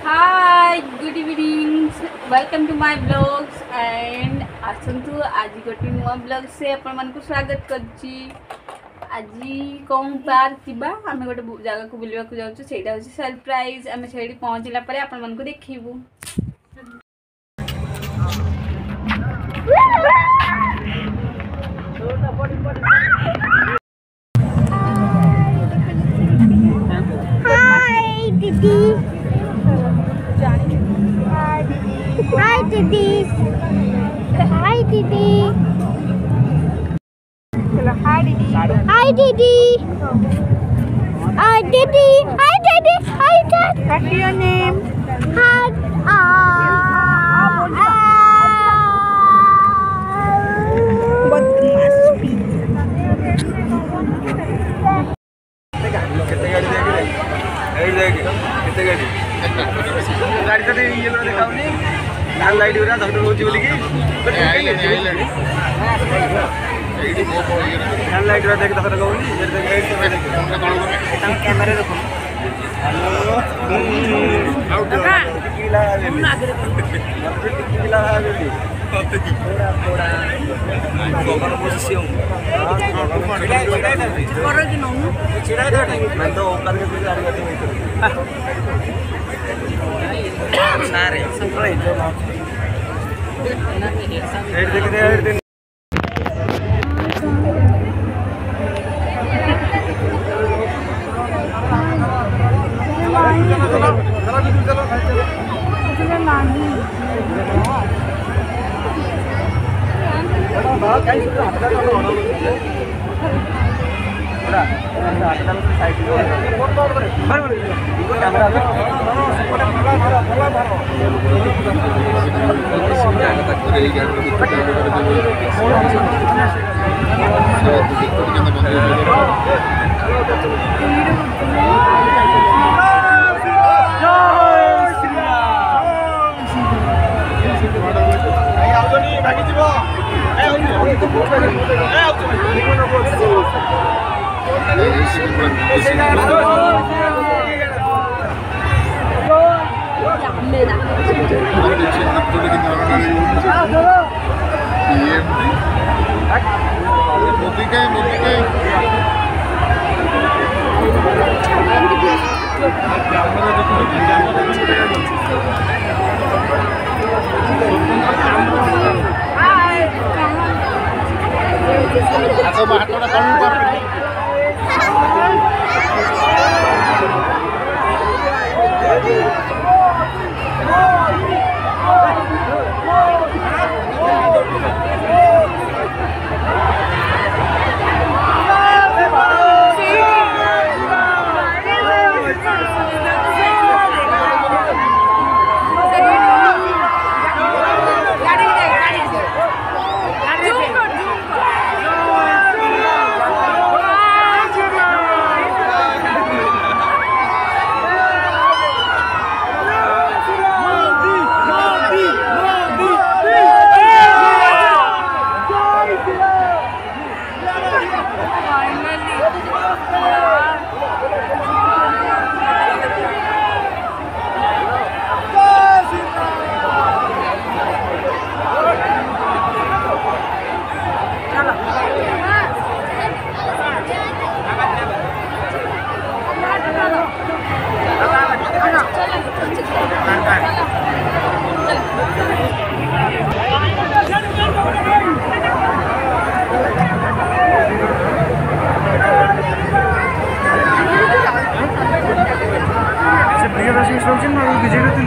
Hi good evening welcome to my blogs and आसतु आज गोटे नुआ ब्लॉग से आपण मन को स्वागत करछि। आज कौन पार्क जीवा आम गोटे जगह को बुलवा को जाऊँ से सरप्राइज आम से पहुँचला पर आपण मन को देखिबू। हाय दीदी। हाय दीदी। हाय दीदी। हाय दीदी। हाय दीदी। हाय दीदी। हाय दीदी। हाय dad. What's your name? Hi. What must be? गाड़ी तो ये देखाऊनी लाल लाइट हो रहा धक्का होची बोली की लाल लाइट रा देख धक्का लगाऊनी ये देख लाइट से देख तंग कैमरा रखो हेलो आउट टिकीला टिकीला आवेली थोड़ा थोड़ा गोबर पोजीशन करो कि नो चिड़ाई दे मैं तो ओकर के गाड़ी आते नहीं सारे संतरे हेड देख रहे हेड देख atau bahatona kamu par से प्रिय दर्शक बिजेडी